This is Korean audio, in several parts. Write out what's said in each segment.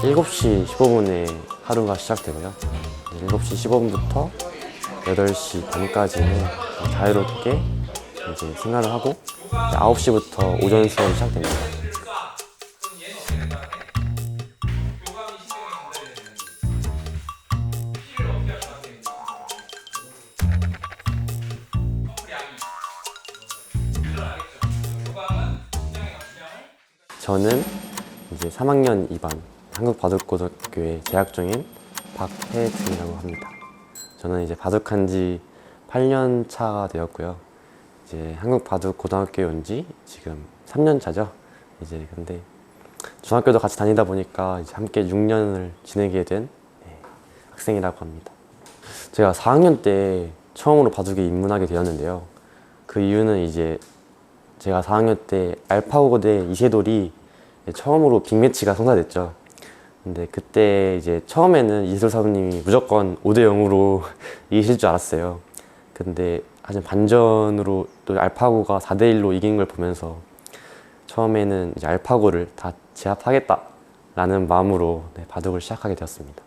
(7시 15분에) 하루가 시작되고요. 7시 15분부터 8시 반까지는 자유롭게 이제 생활을 하고 9시부터 오전 수업이 시작됩니다. 저는 이제 3학년 2반 한국바둑고등학교에 재학 중인 박혜진이라고 합니다. 저는 이제 바둑한 지 8년 차가 되었고요. 이제 한국바둑고등학교에 온 지 지금 3년 차죠. 이제 근데 중학교도 같이 다니다 보니까 이제 함께 6년을 지내게 된 학생이라고 합니다. 제가 4학년 때 처음으로 바둑에 입문하게 되었는데요. 그 이유는 이제 제가 4학년 때 알파고 대 이세돌이 처음으로 빅매치가 성사됐죠. 근데 그때 이제 처음에는 이세돌 사부님이 무조건 5대0으로 이기실 줄 알았어요. 근데 아직 반전으로 또 알파고가 4대1로 이긴 걸 보면서 처음에는 이제 알파고를 다 제압하겠다라는 마음으로 바둑을 시작하게 되었습니다.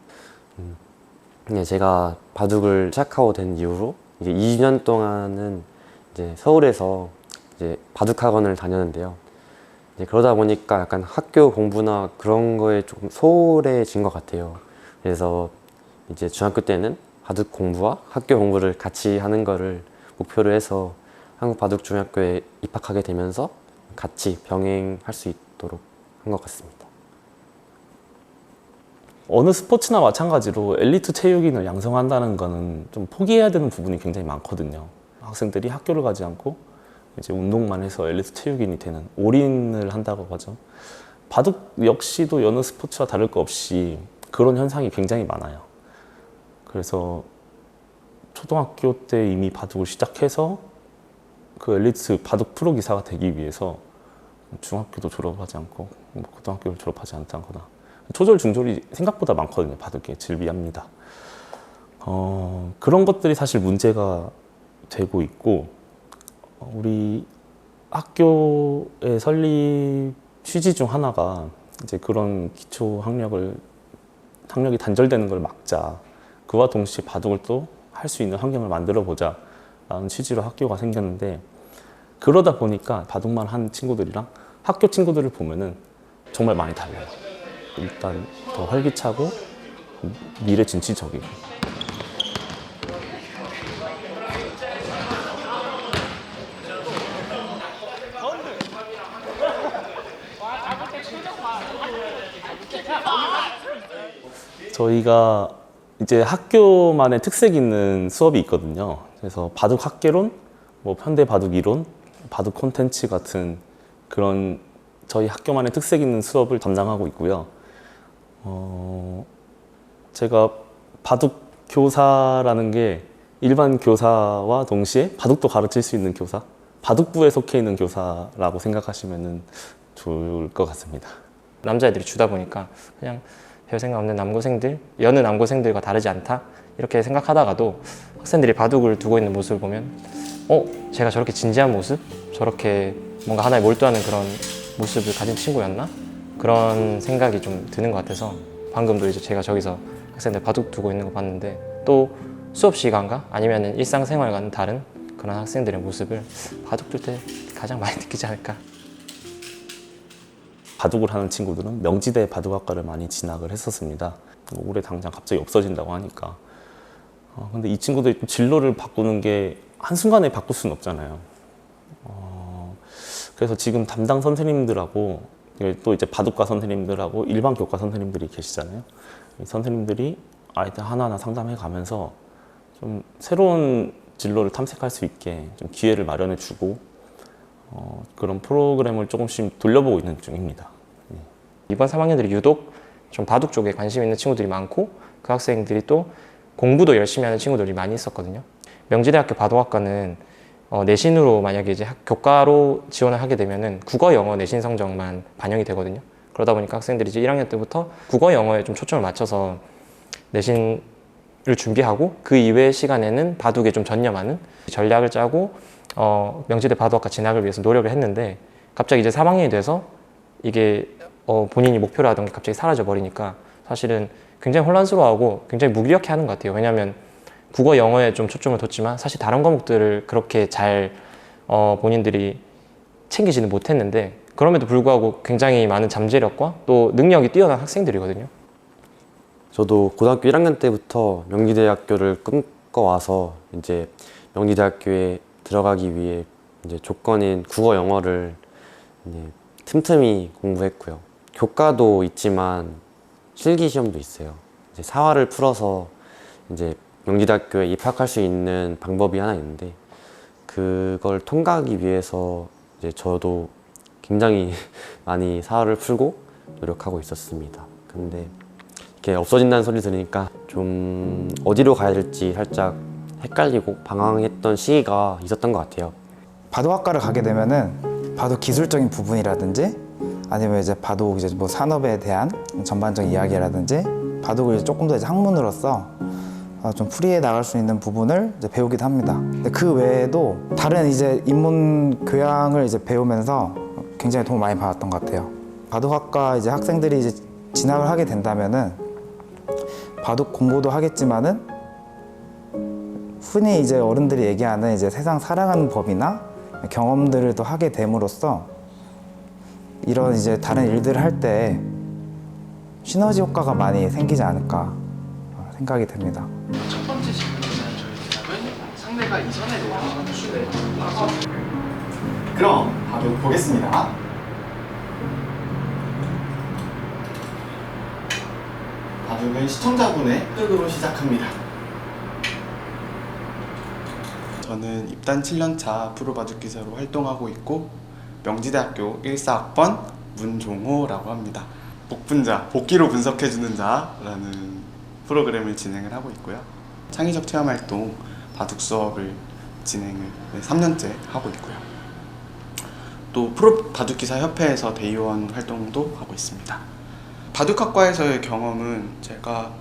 제가 바둑을 시작하고 된 이후로 이제 20년 동안은 이제 서울에서 이제 바둑학원을 다녔는데요. 이제 그러다 보니까 약간 학교 공부나 그런 거에 조금 소홀해진 것 같아요. 그래서 이제 중학교 때는 바둑 공부와 학교 공부를 같이 하는 거를 목표로 해서 한국바둑중학교에 입학하게 되면서 같이 병행할 수 있도록 한 것 같습니다. 어느 스포츠나 마찬가지로 엘리트 체육인을 양성한다는 거는 좀 포기해야 되는 부분이 굉장히 많거든요. 학생들이 학교를 가지 않고 이제 운동만 해서 엘리트 체육인이 되는, 올인을 한다고 하죠. 바둑 역시도 여느 스포츠와 다를 것 없이 그런 현상이 굉장히 많아요. 그래서 초등학교 때 이미 바둑을 시작해서 그 엘리트 바둑 프로 기사가 되기 위해서 중학교도 졸업하지 않고 고등학교를 졸업하지 않거나 초절 중졸이 생각보다 많거든요. 바둑에 질비합니다. 그런 것들이 사실 문제가 되고 있고, 우리 학교의 설립 취지 중 하나가 이제 그런 기초 학력이 단절되는 걸 막자, 그와 동시에 바둑을 또 할 수 있는 환경을 만들어 보자 라는 취지로 학교가 생겼는데, 그러다 보니까 바둑만 한 친구들이랑 학교 친구들을 보면은 정말 많이 달라요. 일단 더 활기차고 미래 진취적이고. 저희가 이제 학교만의 특색 있는 수업이 있거든요. 그래서 바둑 학개론, 뭐 현대 바둑 이론, 바둑 콘텐츠 같은 그런 저희 학교만의 특색 있는 수업을 담당하고 있고요. 제가 바둑 교사라는 게 일반 교사와 동시에 바둑도 가르칠 수 있는 교사, 바둑부에 속해 있는 교사라고 생각하시면 좋을 것 같습니다. 남자애들이 주다 보니까 그냥 별 생각 없는 남고생들, 여느 남고생들과 다르지 않다 이렇게 생각하다가도 학생들이 바둑을 두고 있는 모습을 보면 제가 저렇게 진지한 모습? 저렇게 뭔가 하나에 몰두하는 그런 모습을 가진 친구였나? 그런 생각이 좀 드는 것 같아서 방금도 이제 제가 저기서 학생들 바둑 두고 있는 거 봤는데, 또 수업 시간과 아니면 일상생활과는 다른 그런 학생들의 모습을 바둑 둘 때 가장 많이 느끼지 않을까. 바둑을 하는 친구들은 명지대 바둑학과를 많이 진학을 했었습니다. 올해 당장 갑자기 없어진다고 하니까. 근데 이 친구들이 진로를 바꾸는 게 한순간에 바꿀 수는 없잖아요. 그래서 지금 담당 선생님들하고 또 이제 바둑과 선생님들하고 일반 교과 선생님들이 계시잖아요. 이 선생님들이 아이들 하나하나 상담해 가면서 좀 새로운 진로를 탐색할 수 있게 좀 기회를 마련해 주고 그런 프로그램을 조금씩 돌려보고 있는 중입니다. 이번 3학년들이 유독 좀 바둑 쪽에 관심 있는 친구들이 많고, 그 학생들이 또 공부도 열심히 하는 친구들이 많이 있었거든요. 명지대학교 바둑학과는 내신으로 만약에 이제 교과로 지원을 하게 되면은 국어, 영어 내신 성적만 반영이 되거든요. 그러다 보니까 학생들이 이제 1학년 때부터 국어, 영어에 좀 초점을 맞춰서 내신을 준비하고 그 이외의 시간에는 바둑에 좀 전념하는 전략을 짜고 명지대 바둑학과 진학을 위해서 노력을 했는데 갑자기 이제 3학년이 돼서 이게 본인이 목표로 하던 게 갑자기 사라져 버리니까 사실은 굉장히 혼란스러워하고 굉장히 무기력해 하는 것 같아요. 왜냐하면 국어, 영어에 좀 초점을 뒀지만 사실 다른 과목들을 그렇게 잘 본인들이 챙기지는 못했는데 그럼에도 불구하고 굉장히 많은 잠재력과 또 능력이 뛰어난 학생들이거든요. 저도 고등학교 1학년 때부터 명지대학교를 꿈꿔와서 이제 명지대학교에 들어가기 위해 이제 조건인 국어, 영어를 이제 틈틈이 공부했고요. 교과도 있지만 실기 시험도 있어요. 이제 사활을 풀어서 이제 명지대학교에 입학할 수 있는 방법이 하나 있는데 그걸 통과하기 위해서 이제 저도 굉장히 많이 사활을 풀고 노력하고 있었습니다. 근데 이렇게 없어진다는 소리 들으니까 좀 어디로 가야 될지 살짝 헷갈리고 방황했던 시기가 있었던 것 같아요. 바둑학과를 가게 되면은 바둑 기술적인 부분이라든지 아니면 이제 바둑 이제 뭐 산업에 대한 전반적인 이야기라든지 바둑을 이제 조금 더 이제 학문으로서 좀 풀이해 나갈 수 있는 부분을 이제 배우기도 합니다. 근데 그 외에도 다른 이제 인문 교양을 이제 배우면서 굉장히 도움을 많이 받았던 것 같아요. 바둑학과 이제 학생들이 이제 진학을 하게 된다면은 바둑 공부도 하겠지만은 흔히 이제 어른들이 얘기하는 이제 세상 살아가는 법이나 경험들을 또 하게 됨으로써 이런 이제 다른 일들을 할 때 시너지 효과가 많이 생기지 않을까 생각이 됩니다. 첫 번째 질문에 대한 저희 대답은 상대가 이전에 내용을 주제. 그럼 바둑 보겠습니다. 바둑은 시청자분의 흑으로 시작합니다. 저는 입단 7년차 프로바둑 기사로 활동하고 있고 명지대학교 14학번 문종호라고 합니다. 복분자, 복기로 분석해주는 자라는 프로그램을 진행을 하고 있고요. 창의적 체험활동 바둑 수업을 진행을 3년째 하고 있고요. 또 프로 바둑기사 협회에서 대의원 활동도 하고 있습니다. 바둑학과에서의 경험은 제가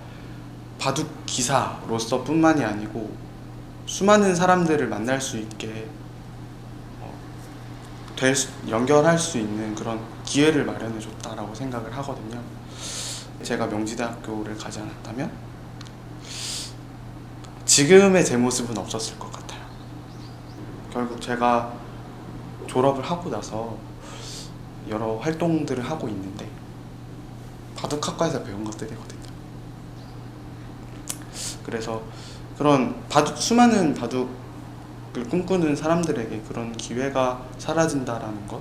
바둑기사로서 뿐만이 아니고 수많은 사람들을 만날 수 있게 연결할 수 있는 그런 기회를 마련해 줬다라고 생각을 하거든요. 제가 명지대학교를 가지 않았다면 지금의 제 모습은 없었을 것 같아요. 결국 제가 졸업을 하고 나서 여러 활동들을 하고 있는데 바둑학과에서 배운 것들이거든요. 그래서 그런 수많은 바둑을 꿈꾸는 사람들에게 그런 기회가 사라진다라는 것,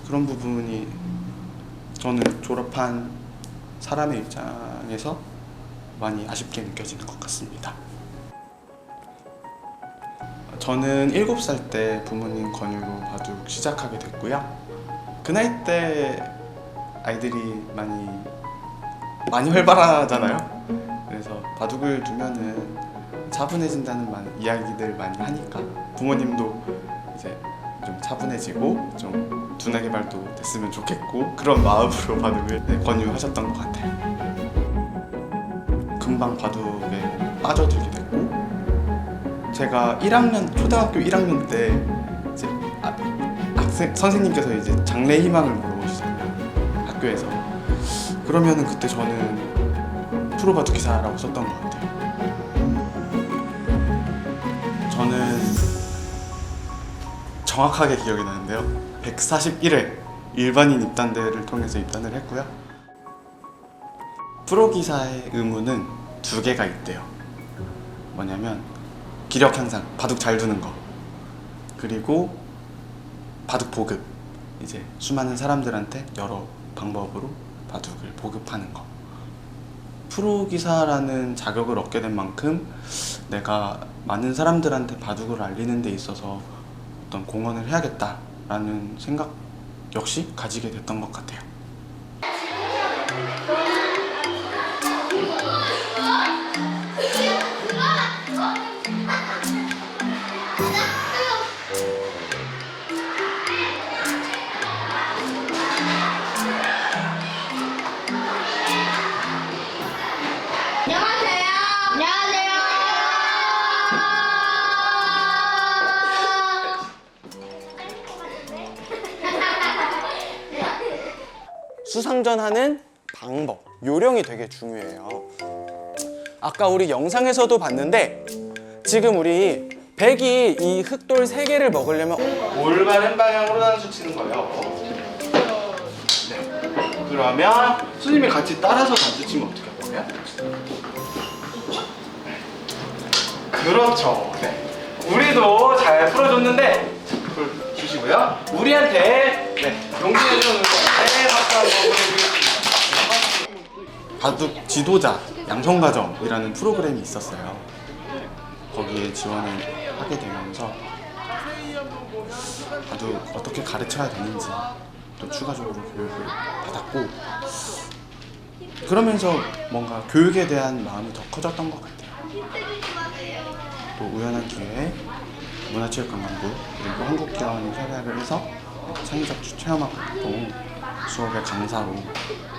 그런 부분이 저는 졸업한 사람의 입장에서 많이 아쉽게 느껴지는 것 같습니다. 저는 7살 때 부모님 권유로 바둑 시작하게 됐고요. 그 나이 때 아이들이 많이 활발하잖아요. 그래서 바둑을 두면은 차분해진다는 이야기들 많이 하니까 부모님도 이제 좀 차분해지고 좀 두뇌 개발도 됐으면 좋겠고 그런 마음으로 바둑을 권유하셨던 것 같아요. 금방 바둑에 빠져들게 됐고 제가 초등학교 1학년 때 이제 선생님께서 이제 장래희망을 물어보시잖아요. 학교에서. 그러면은 그때 저는 프로바둑 기사라고 썼던 것 같아요. 저는 정확하게 기억이 나는데요. 141회 일반인 입단대회를 통해서 입단을 했고요. 프로기사의 의무는 2개가 있대요. 뭐냐면 기력 향상, 바둑 잘 두는 거, 그리고 바둑 보급, 이제 수많은 사람들한테 여러 방법으로 바둑을 보급하는 거. 프로기사라는 자격을 얻게 된 만큼 내가 많은 사람들한테 바둑을 알리는 데 있어서 어떤 공헌을 해야겠다라는 생각 역시 가지게 됐던 것 같아요. 수상전하는 방법, 요령이 되게 중요해요. 아까 우리 영상에서도 봤는데 지금 우리 백이 이 흑돌 3개를 먹으려면 올바른 방향으로 단수 치는 거예요. 네. 그러면 스님이 같이 따라서 단수 치면 어떻게 할 거예요? 그렇죠. 네. 우리도 잘 풀어줬는데 풀 주시고요. 우리한테 용기내주는 네, 박수 한번 보내드리겠습니다. 바둑 지도자 양성과정이라는 프로그램이 있었어요. 거기에 지원을 하게 되면서 바둑 어떻게 가르쳐야 되는지 또 추가적으로 교육을 받았고, 그러면서 뭔가 교육에 대한 마음이 더 커졌던 것 같아요. 또 우연한 기회에 문화체육관광부 그리고 한국기원을 협약을 해서 창의적 체험활동 수업의 강사로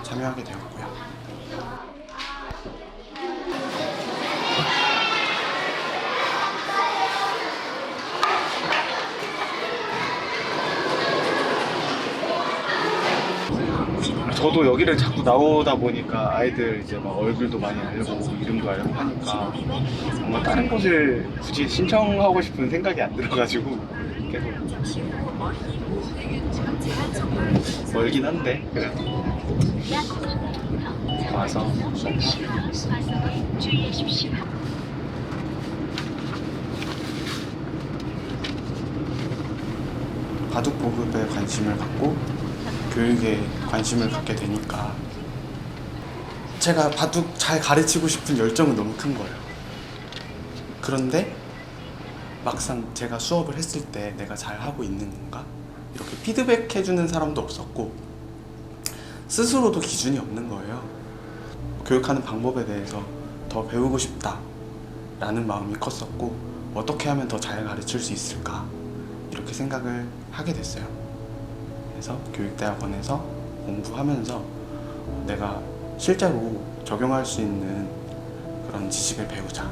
참여하게 되었고요. 저도 여기를 자꾸 나오다 보니까 아이들 이제 막 얼굴도 많이 알려보고 이름도 알려고 하니까 뭔가 다른 곳을 굳이 신청하고 싶은 생각이 안 들어가지고 계속 멀긴 한데 그래도 와서 바둑 보급에 관심을 갖고 교육에 관심을 갖게 되니까 제가 바둑 잘 가르치고 싶은 열정은 너무 큰 거예요. 그런데 막상 제가 수업을 했을 때 내가 잘 하고 있는 건가? 이렇게 피드백 해주는 사람도 없었고 스스로도 기준이 없는 거예요. 교육하는 방법에 대해서 더 배우고 싶다라는 마음이 컸었고, 어떻게 하면 더 잘 가르칠 수 있을까? 이렇게 생각을 하게 됐어요. 그래서 교육대학원에서 공부하면서 내가 실제로 적용할 수 있는 그런 지식을 배우자,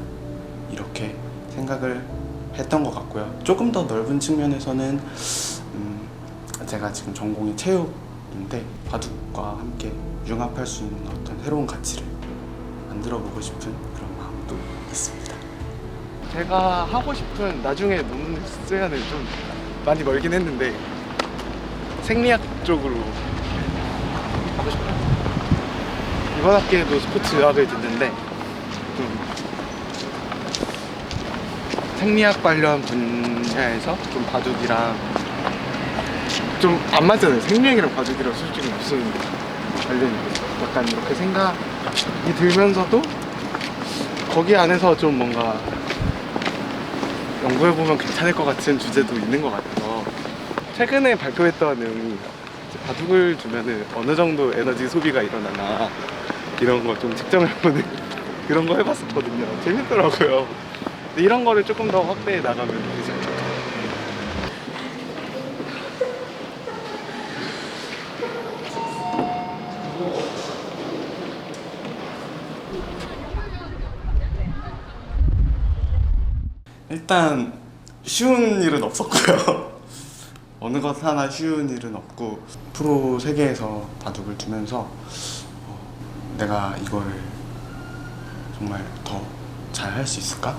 이렇게 생각을 했던 것 같고요. 조금 더 넓은 측면에서는 제가 지금 전공이 체육인데 바둑과 함께 융합할 수 있는 어떤 새로운 가치를 만들어보고 싶은 그런 마음도 있습니다. 제가 하고 싶은 나중에 논문 쓰면은 좀 많이 멀긴 했는데 생리학 쪽으로 하고 싶어요. 이번 학기에도 스포츠 의학을 듣는데 좀 생리학 관련 분야에서 좀 바둑이랑 좀 안 맞잖아요. 생리학이랑 바둑이랑 솔직히 무슨 관련이 있겠어. 약간 이렇게 생각이 들면서도 거기 안에서 좀 뭔가 연구해보면 괜찮을 것 같은 주제도 있는 것 같아서 최근에 발표했던 내용이 바둑을 두면은 어느 정도 에너지 소비가 일어나나 이런 거 좀 측정해보는 그런 거 해봤었거든요. 재밌더라고요. 근데 이런 거를 조금 더 확대해 나가면 되지 않을까. 일단 쉬운 일은 없었고요. 어느 것 하나 쉬운 일은 없고 프로 세계에서 바둑을 두면서 내가 이걸 정말 더 잘 할 수 있을까?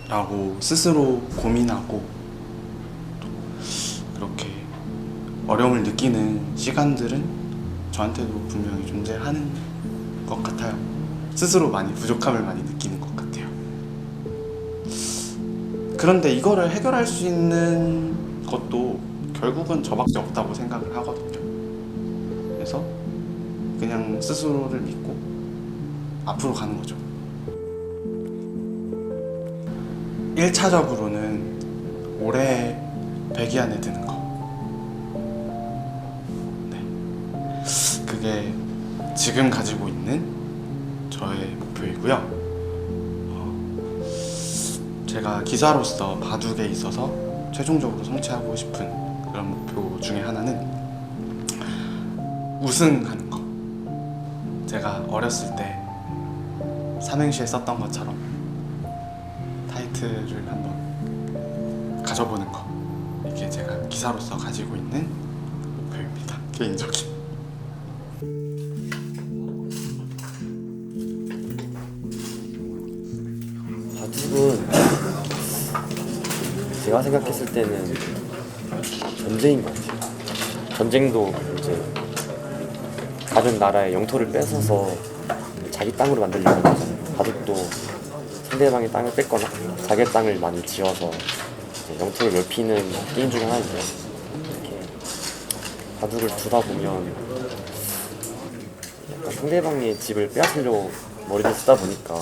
라고 스스로 고민하고 또 그렇게 어려움을 느끼는 시간들은 저한테도 분명히 존재하는 것 같아요. 스스로 많이 부족함을 많이 느끼는 것 같아요. 그런데 이거를 해결할 수 있는 것도 결국은 저밖에 없다고 생각을 하거든요. 그래서 그냥 스스로를 믿고 앞으로 가는 거죠. 1차적으로는 올해 100위 안에 드는 거. 네. 그게 지금 가지고 있는 저의 목표이고요. 제가 기사로서 바둑에 있어서 최종적으로 성취하고 싶은 그런 목표 중에 하나는 우승하는 거. 제가 어렸을 때 삼행시에 썼던 것처럼 타이틀을 한번 가져보는 거. 이게 제가 기사로서 가지고 있는 목표입니다. 개인적인. 바둑은 제가 생각했을 때는 전쟁인 것 같아요. 전쟁도 이제 다른 나라의 영토를 뺏어서 자기 땅으로 만들려고 하잖아요. 바둑도 상대방의 땅을 뺏거나 자기 땅을 많이 지어서 이제 영토를 넓히는 게임 중에 하나인데요. 이렇게 바둑을 두다 보면 약간 상대방의 집을 빼앗으려고 머리를 쓰다 보니까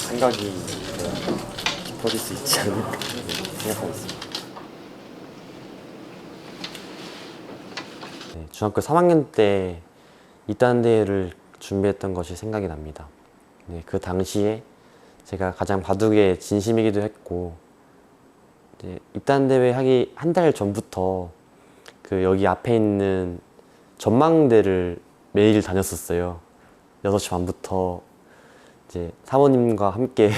생각이 깊어질 수 있지 않을까 생각하고 있습니다. 네, 중학교 3학년 때 입단대회를 준비했던 것이 생각이 납니다. 네, 그 당시에 제가 가장 바둑에 진심이기도 했고 이제 입단대회 하기 한 달 전부터 그 여기 앞에 있는 전망대를 매일 다녔었어요. 6시 반부터 이제 사모님과 함께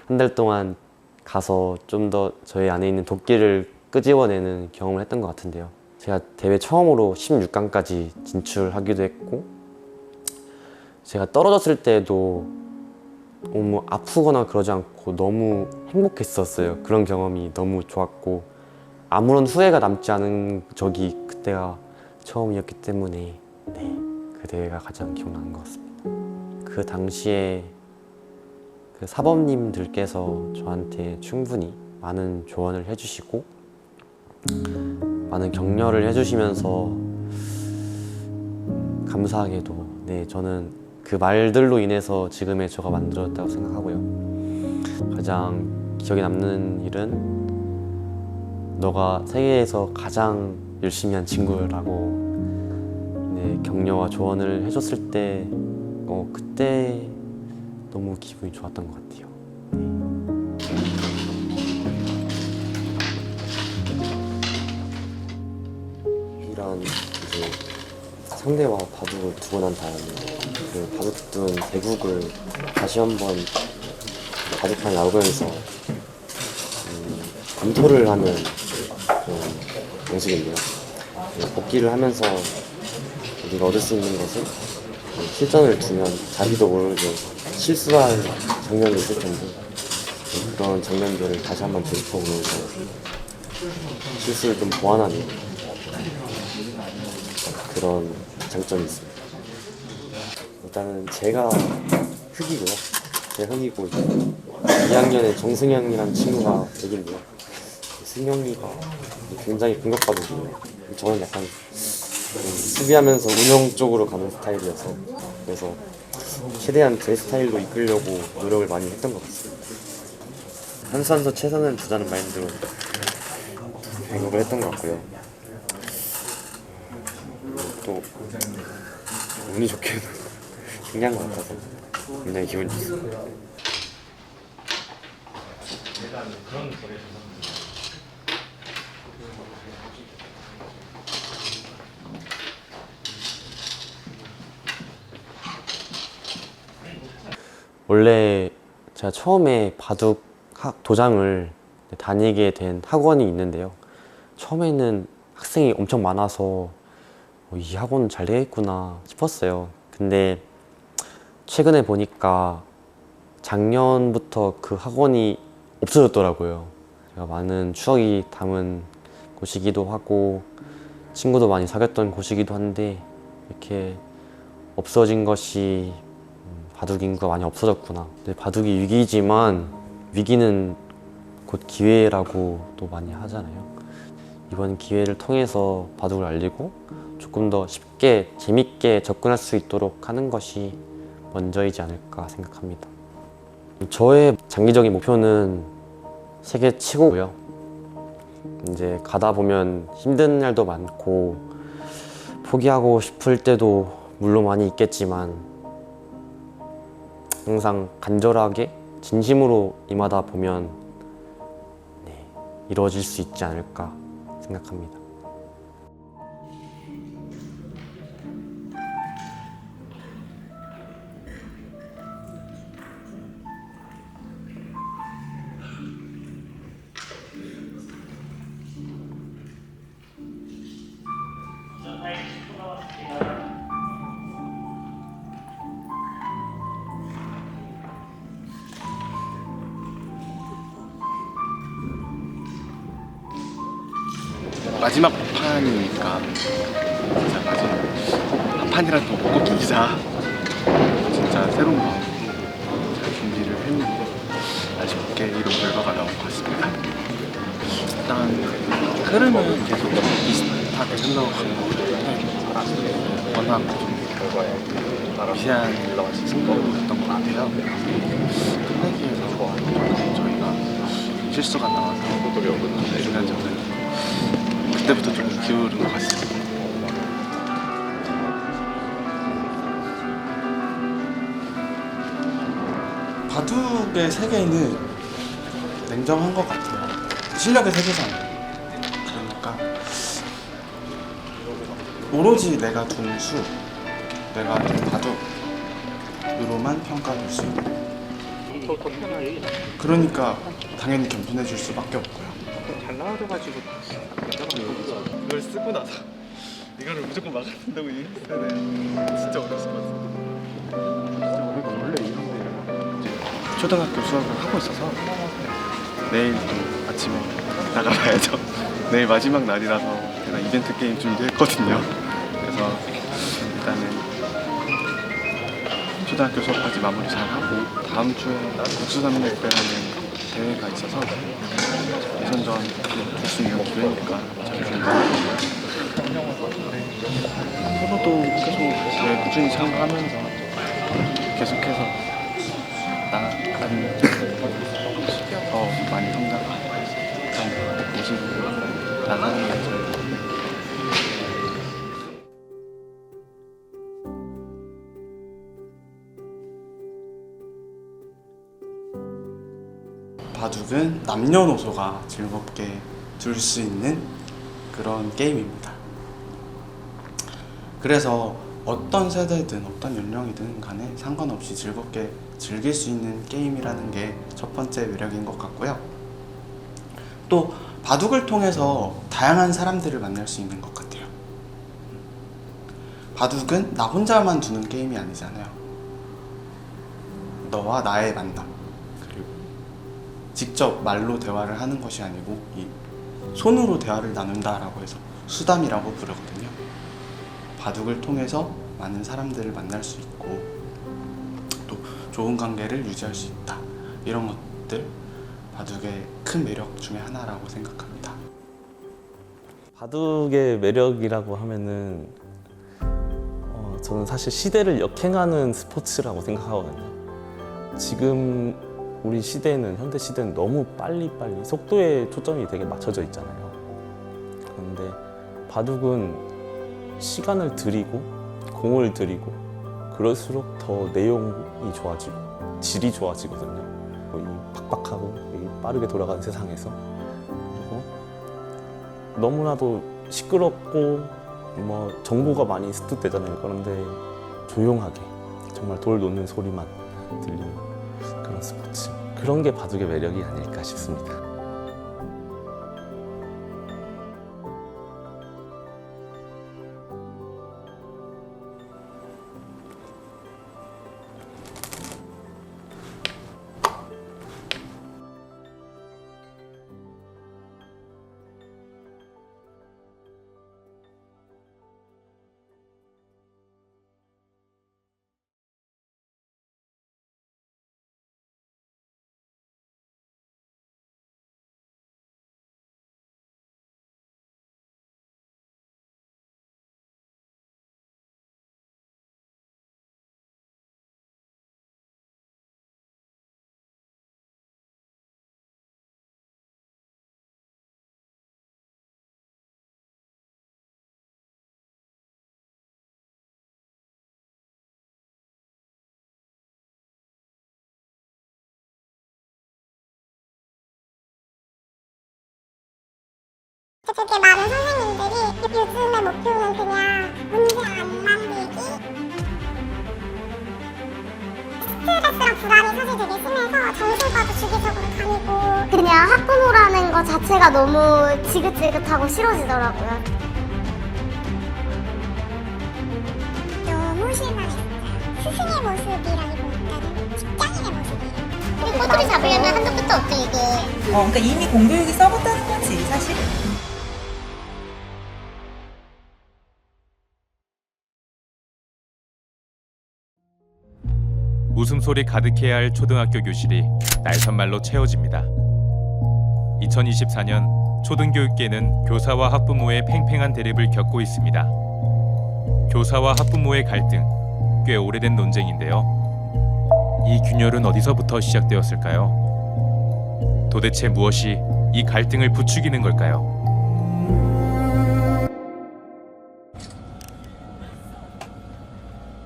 한 달 동안 가서 좀 더 저희 안에 있는 도끼를 끄집어내는 경험을 했던 것 같은데요. 제가 대회 처음으로 16강까지 진출하기도 했고 제가 떨어졌을 때도 너무 아프거나 그러지 않고 너무 행복했었어요. 그런 경험이 너무 좋았고 아무런 후회가 남지 않은 적이 그때가 처음이었기 때문에 네, 그 대회가 가장 기억나는 것 같습니다. 그 당시에 그 사범님들께서 저한테 충분히 많은 조언을 해주시고 많은 격려를 해주시면서 감사하게도 네, 저는 그 말들로 인해서 지금의 저가 만들어졌다고 생각하고요. 가장 기억에 남는 일은 너가 세계에서 가장 열심히 한 친구라고 네, 격려와 조언을 해줬을 때 그때 너무 기분이 좋았던 것 같아요. 이런 이제 상대와 바둑을 두고 난 다음에 그 바둑 둔 대국을 다시 한번 바둑판 야구에서 검토를 하는 그런 방식인데요. 복기를 하면서 우리가 얻을 수 있는 것은 실전을 두면 자기도 모르게 실수한 장면이 있을 텐데 그런 장면들을 다시 한번 되짚어보면서 실수를 좀 보완하는 그런 장점이 있습니다. 일단은 제가 흑이고요. 제가 흑이고 2학년에 정승영이라는 친구가 흑인데요. 승영이가 굉장히 공격바둑이에요. 저는 약간 수비하면서 운영 쪽으로 가는 스타일이어서 그래서 최대한 제 스타일로 이끌려고 노력을 많이 했던 것 같습니다. 한 수 한 수 최선을 두자는 마인드로 배구를 했던 것 같고요. 또 운이 좋게도 승리한 것 같아서 굉장히 기분이 좋습니다. 원래 제가 처음에 바둑 도장을 다니게 된 학원이 있는데요. 처음에는 학생이 엄청 많아서 이 학원 잘 되겠구나 싶었어요. 근데 최근에 보니까 작년부터 그 학원이 없어졌더라고요. 제가 많은 추억이 담은 곳이기도 하고 친구도 많이 사귀었던 곳이기도 한데 이렇게 없어진 것이 바둑 인구가 많이 없어졌구나. 근데 바둑이 위기지만 위기는 곧 기회라고 또 많이 하잖아요. 이번 기회를 통해서 바둑을 알리고 조금 더 쉽게 재밌게 접근할 수 있도록 하는 것이 먼저이지 않을까 생각합니다. 저의 장기적인 목표는 세계 최고고요. 이제 가다 보면 힘든 날도 많고 포기하고 싶을 때도 물론 많이 있겠지만 항상 간절하게 진심으로 임하다 보면 이루어질 수 있지 않을까 생각합니다. 마지막 판이니까 진짜 마지막 한 판이라도 먹고 이기자. 진짜 새로운 마음으로 잘 준비를 했는데 아쉽게 이런 결과가 나온 것 같습니다. 일단 흐름은 계속 비슷하게 흘러가는 것 같은데 워낙 좀 미세한 승부였던 것 같아요. 끝내기에서 저희가 실수가 나와서 중간점을 그때부터 좀 기울은 것 같습니다. 바둑의 세계는 냉정한 것 같아요. 실력의 세계잖아요. 그러니까 오로지 내가 둔 수, 내가 둔 바둑으로만 평가될 수 있는. 그러니까 당연히 겸손해 줄 수밖에 없고요. 잘 나와줘가지고 이걸 쓰고 나서 이거를 무조건 막아야 된다고 얘기했어야 돼. 진짜 어렸을 것 같아. 원래 이런데 초등학교 수학을 하고 있어서 내일 또 아침에 나가봐야죠. 내일 마지막 날이라서 제가 이벤트 게임 준비도 했거든요. 그래서 일단은 초등학교 수업까지 마무리 잘 하고 다음 주에 국수산맥배라는 대회가 있어서 예선전 줄 수 있는 기회니까 잘 준비하고 앞으로도 계속 대회 꾸준히 참가하면서 계속해서 나아가는 더 많이 성장한 모습으로 나가는 게 저희 바둑은 남녀노소가 즐겁게 둘 수 있는 그런 게임입니다. 그래서 어떤 세대든 어떤 연령이든 간에 상관없이 즐겁게 즐길 수 있는 게임이라는 게 첫 번째 매력인 것 같고요. 또 바둑을 통해서 다양한 사람들을 만날 수 있는 것 같아요. 바둑은 나 혼자만 두는 게임이 아니잖아요. 너와 나의 만남, 그리고 직접 말로 대화를 하는 것이 아니고 이 손으로 대화를 나눈다라고 해서 수담이라고 부르거든요. 바둑을 통해서 많은 사람들을 만날 수 있고 또 좋은 관계를 유지할 수 있다. 이런 것들 바둑의 큰 매력 중에 하나라고 생각합니다. 바둑의 매력이라고 하면은 저는 사실 시대를 역행하는 스포츠라고 생각하거든요. 지금 우리 시대는 현대 시대는 너무 빨리빨리 속도에 초점이 되게 맞춰져 있잖아요. 그런데 바둑은 시간을 들이고 공을 들이고 그럴수록 더 내용이 좋아지고 질이 좋아지거든요. 이 팍팍하고 이 빠르게 돌아가는 세상에서 그리고 너무나도 시끄럽고 뭐 정보가 많이 습득되잖아요. 그런데 조용하게 정말 돌 놓는 소리만 들리는 그런 스포츠, 그런 게 바둑의 매력이 아닐까 싶습니다. 되게 많은 선생님들이 요즘의 목표는 그냥 문제 안 만들기, 스트레스랑 불안이 사실 되게 심해서 정신과도 주기적으로 다니고 그냥 학부모라는 거 자체가 너무 지긋지긋하고 싫어지더라고요. 너무 실망했어요. 스승의 모습이라기보다는 직장인의 모습이에요. 그리고 꼬투리 잡으려면 한도 끝도 없죠 이게. 그러니까 이미 공교육이 썩었다는 거지 사실. 웃음소리 가득해야 할 초등학교 교실이 날선말로 채워집니다. 2024년 초등교육계는 교사와 학부모의 팽팽한 대립을 겪고 있습니다. 교사와 학부모의 갈등, 꽤 오래된 논쟁인데요. 이 균열은 어디서부터 시작되었을까요? 도대체 무엇이 이 갈등을 부추기는 걸까요?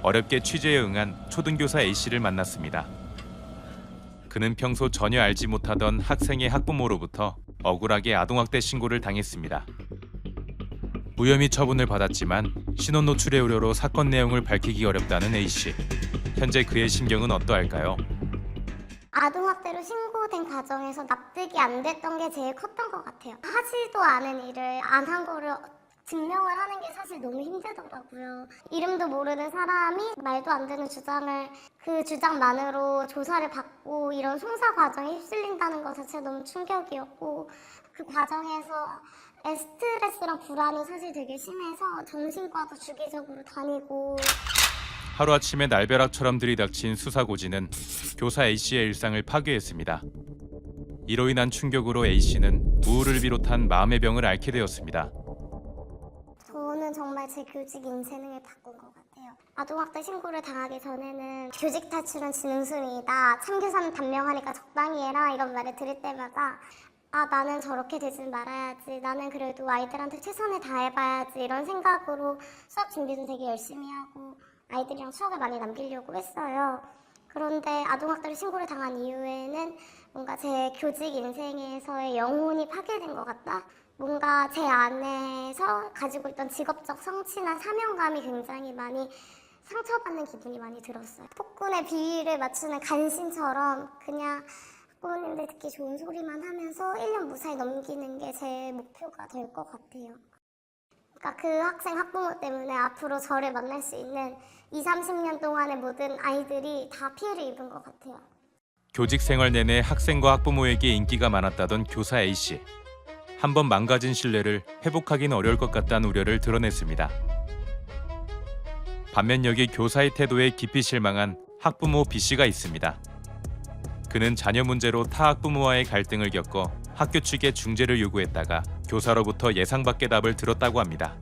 어렵게 취재에 응한 초등교사 A씨를 만났습니다. 그는 평소 전혀 알지 못하던 학생의 학부모로부터 억울하게 아동학대 신고를 당했습니다. 무혐의 처분을 받았지만 신원 노출의 우려로 사건 내용을 밝히기 어렵다는 A씨. 현재 그의 심경은 어떠할까요? 아동학대로 신고된 과정에서 납득이 안 됐던 게 제일 컸던 것 같아요. 하지도 않은 일을 안 한 거를 증명을 하는 게 사실 너무 힘들더라고요. 이름도 모르는 사람이 말도 안 되는 주장을 그 주장만으로 조사를 받고 이런 송사 과정에 휩쓸린다는 것 자체가 너무 충격이었고 그 과정에서 스트레스랑 불안이 사실 되게 심해서 정신과도 주기적으로 다니고 하루아침에 날벼락처럼 들이닥친 수사고지는 교사 A씨의 일상을 파괴했습니다. 이로 인한 충격으로 A씨는 우울을 비롯한 마음의 병을 앓게 되었습니다. 저는 정말 제 교직 인생을 바꾼 것 같아요. 아동학대 신고를 당하기 전에는 교직 탈출은 지능순이다. 참교사는 단명하니까 적당히 해라. 이런 말을 들을 때마다 아 나는 저렇게 되진 말아야지. 나는 그래도 아이들한테 최선을 다해봐야지. 이런 생각으로 수업 준비도 되게 열심히 하고 아이들이랑 추억을 많이 남기려고 했어요. 그런데 아동학대를 신고를 당한 이후에는 뭔가 제 교직 인생에서의 영혼이 파괴된 것 같다. 뭔가 제 안에서 가지고 있던 직업적 성취나 사명감이 굉장히 많이 상처받는 기분이 많이 들었어요. 폭군의 비위를 맞추는 간신처럼 그냥 학부모님들 듣기 좋은 소리만 하면서 1년 무사히 넘기는 게 제 목표가 될 것 같아요. 그러니까 그 학생 학부모 때문에 앞으로 저를 만날 수 있는 20-30년 동안의 모든 아이들이 다 피해를 입은 것 같아요. 교직 생활 내내 학생과 학부모에게 인기가 많았다던 교사 A씨. 한번 망가진 신뢰를 회복하기는 어려울 것 같다는 우려를 드러냈습니다. 반면 여기 교사의 태도에 깊이 실망한 학부모 B씨가 있습니다. 그는 자녀 문제로 타 학부모와의 갈등을 겪어 학교 측에 중재를 요구했다가 교사로부터 예상 밖의 답을 들었다고 합니다.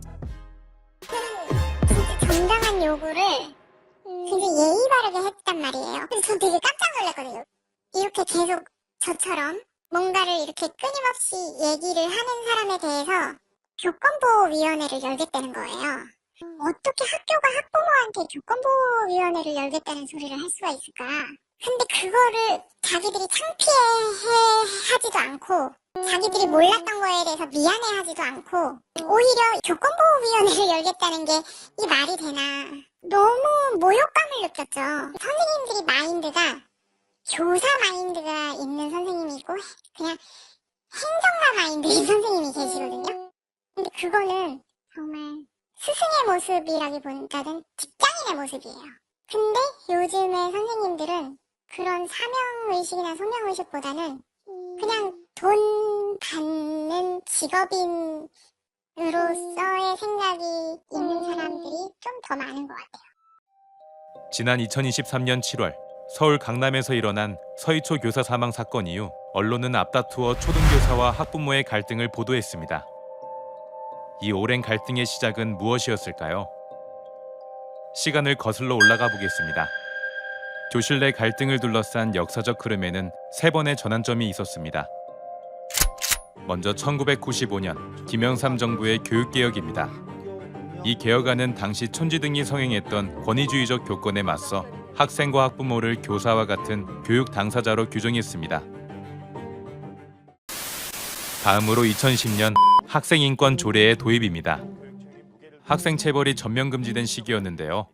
정당한 요구를 굉장히 예의 바르게 했단 말이에요. 그래서 저 되게 깜짝 놀랐거든요. 이렇게 계속 저처럼 뭔가를 이렇게 끊임없이 얘기를 하는 사람에 대해서 교권보호위원회를 열겠다는 거예요. 어떻게 학교가 학부모한테 교권보호위원회를 열겠다는 소리를 할 수가 있을까? 근데 그거를 자기들이 창피해하지도 않고 자기들이 몰랐던 거에 대해서 미안해하지도 않고 오히려 교권보호위원회를 열겠다는 게 이 말이 되나 너무 모욕감을 느꼈죠. 선생님들이 마인드가 교사 마인드가 있는 선생님이고 그냥 행정가 마인드인 선생님이 계시거든요. 근데 그거는 정말 스승의 모습이라기보다는 직장인의 모습이에요. 근데 요즘의 선생님들은 그런 사명의식이나 소명의식보다는 그냥 돈 받는 직업인으로서의 생각이 있는 사람들이 좀 더 많은 것 같아요. 지난 2023년 7월 서울 강남에서 일어난 서희초 교사 사망 사건 이후 언론은 앞다투어 초등교사와 학부모의 갈등을 보도했습니다. 이 오랜 갈등의 시작은 무엇이었을까요? 시간을 거슬러 올라가 보겠습니다. 교실 내 갈등을 둘러싼 역사적 흐름에는 3번의 전환점이 있었습니다. 먼저 1995년 김영삼 정부의 교육개혁입니다. 이 개혁안은 당시 촌지등이 성행했던 권위주의적 교권에 맞서 학생과 학부모를 교사와 같은 교육 당사자로 규정했습니다. 다음으로 2010년 학생인권 조례의 도입입니다. 학생 체벌이 전면 금지된 시기였는데요.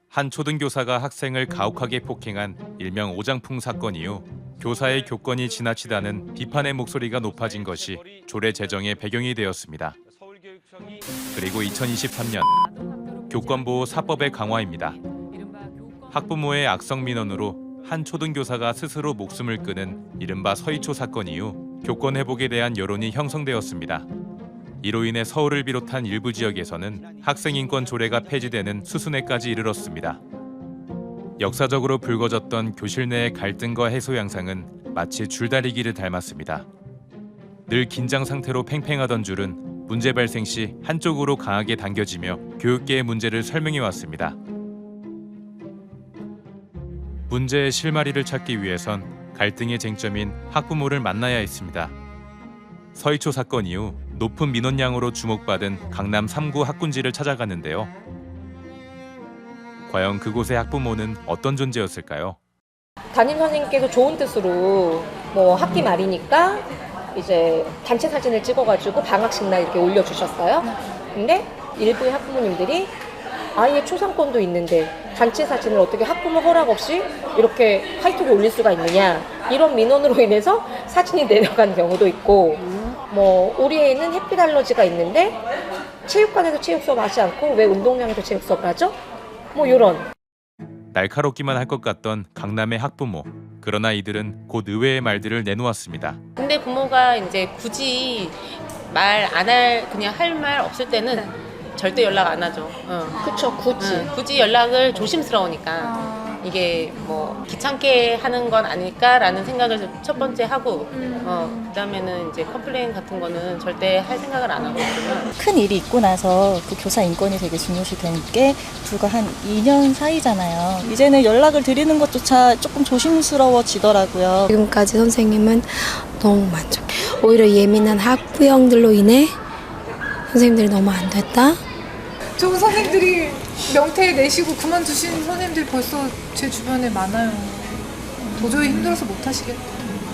한 초등교사가 학생을 가혹하게 폭행한 일명 오장풍 사건 이후 교사의 교권이 지나치다는 비판의 목소리가 높아진 것이 조례 제정의 배경이 되었습니다. 그리고 2023년 교권보호 4법의 강화입니다. 학부모의 악성 민원으로 한 초등교사가 스스로 목숨을 끊은 이른바 서희초 사건 이후 교권 회복에 대한 여론이 형성되었습니다. 이로 인해 서울을 비롯한 일부 지역에서는 학생인권 조례가 폐지되는 수순에까지 이르렀습니다. 역사적으로 불거졌던 교실 내의 갈등과 해소 양상은 마치 줄다리기를 닮았습니다. 늘 긴장 상태로 팽팽하던 줄은 문제 발생 시 한쪽으로 강하게 당겨지며 교육계의 문제를 설명해 왔습니다. 문제의 실마리를 찾기 위해선 갈등의 쟁점인 학부모를 만나야 했습니다. 서희초 사건 이후 높은 민원량으로 주목받은 강남 3구 학군지를 찾아갔는데요. 과연 그곳의 학부모는 어떤 존재였을까요? 담임 선생님께서 좋은 뜻으로 뭐 학기 말이니까 이제 단체 사진을 찍어가지고 방학식 날 이렇게 올려주셨어요. 근데 일부의 학부모님들이 아예 초상권도 있는데 단체 사진을 어떻게 학부모 허락 없이 이렇게 카이톡에 올릴 수가 있느냐, 이런 민원으로 인해서 사진이 내려간 경우도 있고, 뭐 우리 애는 햇빛 알러지가 있는데 체육관에서 체육 수업 하지 않고 왜 운동장에서 체육 수업을 하죠? 뭐 이런. 날카롭기만 할 것 같던 강남의 학부모. 그러나 이들은 곧 의외의 말들을 내놓았습니다. 근데 부모가 이제 굳이 말 안 할, 그냥 할 말 없을 때는 절대 연락 안 하죠. 그쵸, 굳이. 굳이 연락을 조심스러우니까. 이게 뭐 귀찮게 하는 건 아닐까라는 생각을 첫 번째 하고, 그다음에는 이제 컴플레인 같은 거는 절대 할 생각을 안 하고 있으면. 큰 일이 있고 나서 그 교사 인권이 되게 중요시 된 게 불과 한 2년 사이잖아요. 이제는 연락을 드리는 것조차 조금 조심스러워지더라고요. 지금까지 선생님은 너무 만족해요. 오히려 예민한 학부형들로 인해 선생님들이 너무 안 됐다. 좋은 선생님들이 명퇴 내시고 그만두신 선생님들이 벌써 제 주변에 많아요. 도저히 힘들어서 못 하시겠다.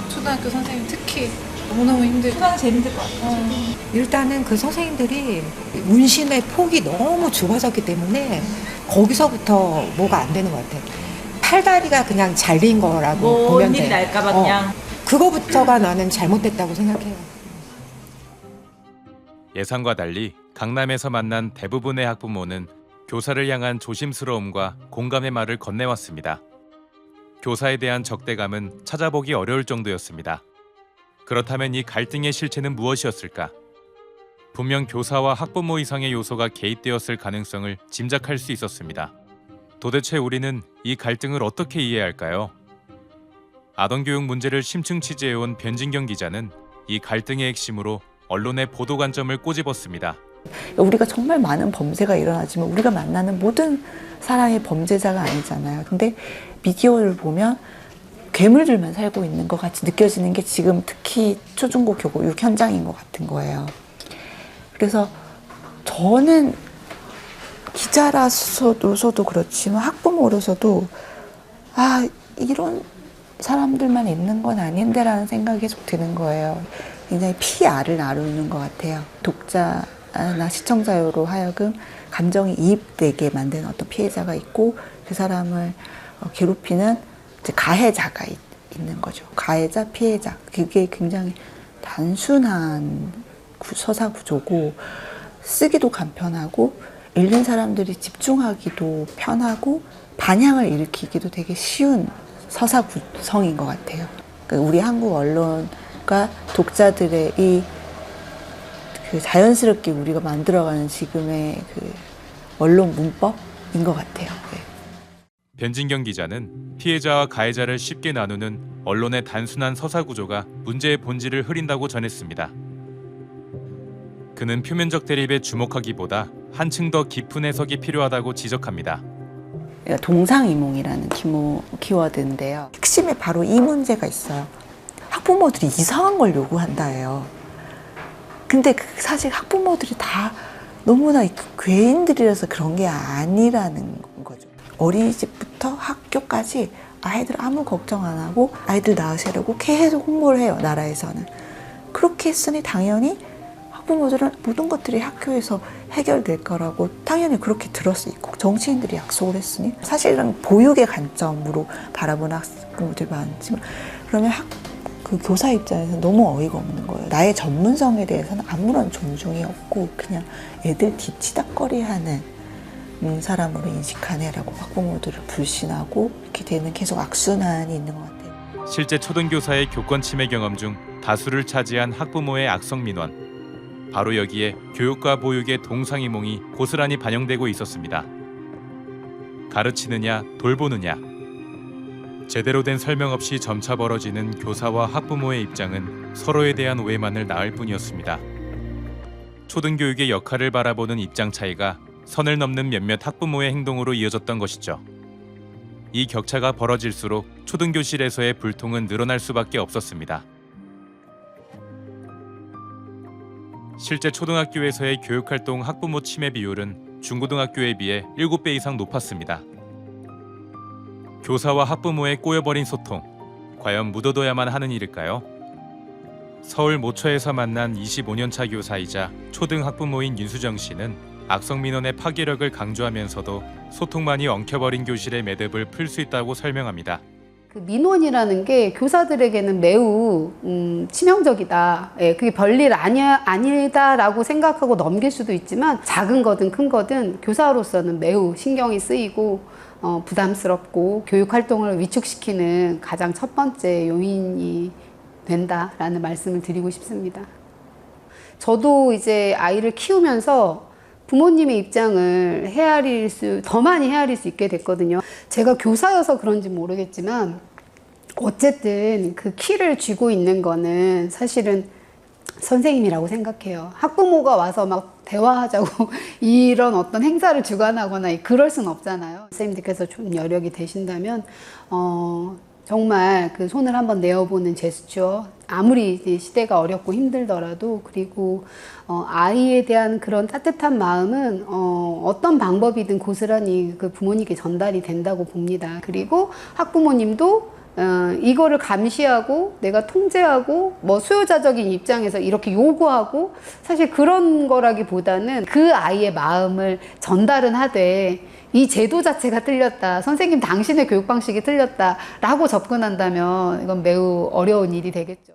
초등학교 선생님 특히 너무너무 힘들고. 초등학교 제일 힘들 것 같아요. 일단은 그 선생님들이 문신의 폭이 너무 좁아졌기 때문에 거기서부터 뭐가 안 되는 것 같아요. 팔다리가 그냥 잘린 거라고 보면 돼. 일이 날까봐 그냥. 그거부터가 나는 잘못됐다고 생각해요. 예상과 달리 강남에서 만난 대부분의 학부모는 교사를 향한 조심스러움과 공감의 말을 건네왔습니다. 교사에 대한 적대감은 찾아보기 어려울 정도였습니다. 그렇다면 이 갈등의 실체는 무엇이었을까? 분명 교사와 학부모 이상의 요소가 개입되었을 가능성을 짐작할 수 있었습니다. 도대체 우리는 이 갈등을 어떻게 이해할까요? 아동교육 문제를 심층 취재해온 변진경 기자는 이 갈등의 핵심으로 언론의 보도 관점을 꼬집었습니다. 우리가 정말 많은 범죄가 일어나지만 우리가 만나는 모든 사람이 범죄자가 아니잖아요. 근데 미디어를 보면 괴물들만 살고 있는 것 같이 느껴지는 게 지금 특히 초중고 교육 현장인 것 같은 거예요. 그래서 저는 기자로서도 그렇지만 학부모로서도 이런 사람들만 있는 건 아닌데라는 생각이 계속 드는 거예요. 굉장히 PR을 나누는 것 같아요. 독자나 시청자로 하여금 감정이 이입되게 만드는 어떤 피해자가 있고 그 사람을 괴롭히는 이제 가해자가 있는 거죠. 가해자, 피해자. 그게 굉장히 단순한 서사 구조고 쓰기도 간편하고 읽는 사람들이 집중하기도 편하고 반향을 일으키기도 되게 쉬운 서사 구성인 것 같아요. 우리 한국 언론과 독자들의 그 자연스럽게 우리가 만들어가는 지금의 그 언론 문법인 것 같아요. 네. 변진경 기자는 피해자와 가해자를 쉽게 나누는 언론의 단순한 서사 구조가 문제의 본질을 흐린다고 전했습니다. 그는 표면적 대립에 주목하기보다 한층 더 깊은 해석이 필요하다고 지적합니다. 동상이몽이라는 키워드인데요. 핵심에 바로 이 문제가 있어요. 학부모들이 이상한 걸 요구한다예요. 근데 사실 학부모들이 다 너무나 괴인들이라서 그런 게 아니라는 거죠. 어린이집부터 학교까지 아이들 아무 걱정 안 하고 아이들 낳으시려고 계속 홍보를 해요. 나라에서는. 그렇게 했으니 당연히 학부모들은 모든 것들이 학교에서 해결될 거라고 당연히 그렇게 들었을 있고 정치인들이 약속을 했으니 사실은 보육의 관점으로 바라보는 학부모들이 많지만 그러면 그 교사 입장에서 너무 어이가 없는 거예요. 나의 전문성에 대해서는 아무런 존중이 없고 그냥 애들 뒤치다꺼리하는 사람으로 인식하네라고 학부모들을 불신하고 이렇게 되는 계속 악순환이 있는 것 같아요. 실제 초등교사의 교권 침해 경험 중 다수를 차지한 학부모의 악성 민원. 바로 여기에 교육과 보육의 동상이몽이 고스란히 반영되고 있었습니다. 가르치느냐 돌보느냐 제대로 된 설명 없이 점차 벌어지는 교사와 학부모의 입장은 서로에 대한 오해만을 낳을 뿐이었습니다. 초등교육의 역할을 바라보는 입장 차이가 선을 넘는 몇몇 학부모의 행동으로 이어졌던 것이죠. 이 격차가 벌어질수록 초등교실에서의 불통은 늘어날 수밖에 없었습니다. 실제 초등학교에서의 교육활동 학부모 침해 비율은 중고등학교에 비해 7배 이상 높았습니다. 교사와 학부모의 꼬여버린 소통, 과연 묻어둬야만 하는 일일까요? 서울 모처에서 만난 25년차 교사이자 초등학부모인 윤수정 씨는 악성민원의 파괴력을 강조하면서도 소통만이 엉켜버린 교실의 매듭을 풀 수 있다고 설명합니다. 그 민원이라는 게 교사들에게는 매우 치명적이다. 예, 그게 별일 아니다라고 생각하고 넘길 수도 있지만 작은 거든 큰 거든 교사로서는 매우 신경이 쓰이고 부담스럽고 교육 활동을 위축시키는 가장 첫 번째 요인이 된다라는 말씀을 드리고 싶습니다. 저도 이제 아이를 키우면서 부모님의 입장을 더 많이 헤아릴 수 있게 됐거든요. 제가 교사여서 그런지 모르겠지만 어쨌든 그 키를 쥐고 있는 거는 사실은 선생님이라고 생각해요. 학부모가 와서 막 대화하자고 이런 어떤 행사를 주관하거나 그럴 순 없잖아요. 선생님들께서 좀 여력이 되신다면 정말 그 손을 한번 내어보는 제스처, 아무리 이제 시대가 어렵고 힘들더라도, 그리고 아이에 대한 그런 따뜻한 마음은 어떤 방법이든 고스란히 그 부모님께 전달이 된다고 봅니다. 그리고 학부모님도 이거를 감시하고 내가 통제하고 뭐 수요자적인 입장에서 이렇게 요구하고 사실 그런 거라기보다는 그 아이의 마음을 전달은 하되 이 제도 자체가 틀렸다, 선생님 당신의 교육 방식이 틀렸다 라고 접근한다면 이건 매우 어려운 일이 되겠죠.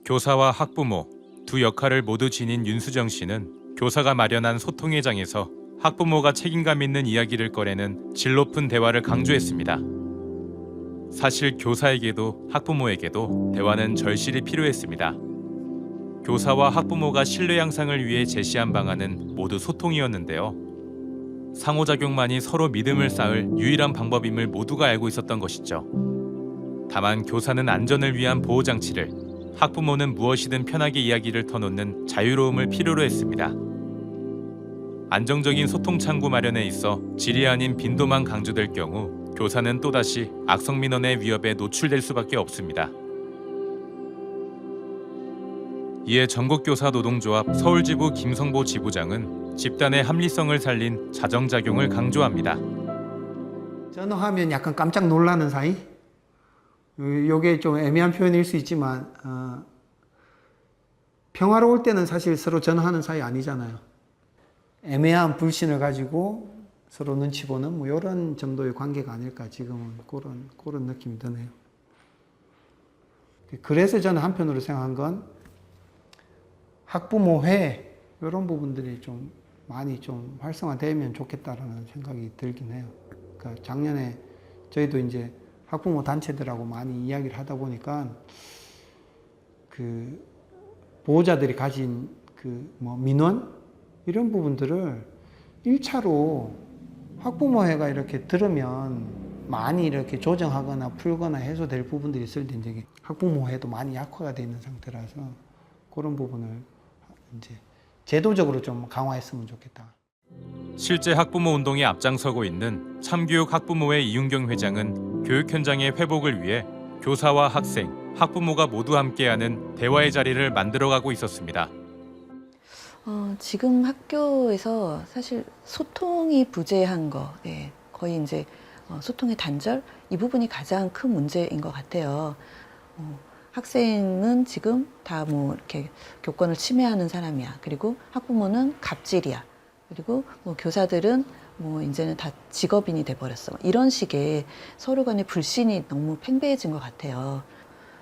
교사와 학부모 두 역할을 모두 지닌 윤수정 씨는 교사가 마련한 소통의 장에서 학부모가 책임감 있는 이야기를 꺼내는 질 높은 대화를 강조했습니다. 사실 교사에게도 학부모에게도 대화는 절실히 필요했습니다. 교사와 학부모가 신뢰 양상을 위해 제시한 방안은 모두 소통이었는데요. 상호작용만이 서로 믿음을 쌓을 유일한 방법임을 모두가 알고 있었던 것이죠. 다만 교사는 안전을 위한 보호장치를, 학부모는 무엇이든 편하게 이야기를 터놓는 자유로움을 필요로 했습니다. 안정적인 소통 창구 마련에 있어 질이 아닌 빈도만 강조될 경우 교사는 또다시 악성민원의 위협에 노출될 수밖에 없습니다. 이에 전국교사노동조합 서울지부 김성보 지부장은 집단의 합리성을 살린 자정작용을 강조합니다. 전화하면 약간 깜짝 놀라는 사이? 이게 좀 애매한 표현일 수 있지만 평화로울 때는 사실 서로 전화하는 사이 아니잖아요. 애매한 불신을 가지고 서로 눈치 보는 뭐 이런 정도의 관계가 아닐까 지금은 그런 느낌이 드네요. 그래서 저는 한편으로 생각한 건 학부모회 이런 부분들이 좀 많이 좀 활성화되면 좋겠다라는 생각이 들긴 해요. 그러니까 작년에 저희도 이제 학부모 단체들하고 많이 이야기를 하다 보니까 그 보호자들이 가진 그 뭐 민원 이런 부분들을 1차로 학부모회가 이렇게 들으면 많이 이렇게 조정하거나 풀거나 해소될 부분들이 있을 텐데 이제 학부모회도 많이 약화가 되어 있는 상태라서 그런 부분을 이제 제도적으로 좀 강화했으면 좋겠다. 실제 학부모 운동에 앞장서고 있는 참교육 학부모회 이윤경 회장은 교육 현장의 회복을 위해 교사와 학생, 학부모가 모두 함께하는 대화의 자리를 만들어가고 있었습니다. 지금 학교에서 사실 소통이 부재한 거, 거의 이제 소통의 단절 이 부분이 가장 큰 문제인 것 같아요. 학생은 지금 다 뭐 이렇게 교권을 침해하는 사람이야. 그리고 학부모는 갑질이야. 그리고 뭐 교사들은 뭐 이제는 다 직업인이 돼버렸어. 이런 식의 서로 간의 불신이 너무 팽배해진 것 같아요.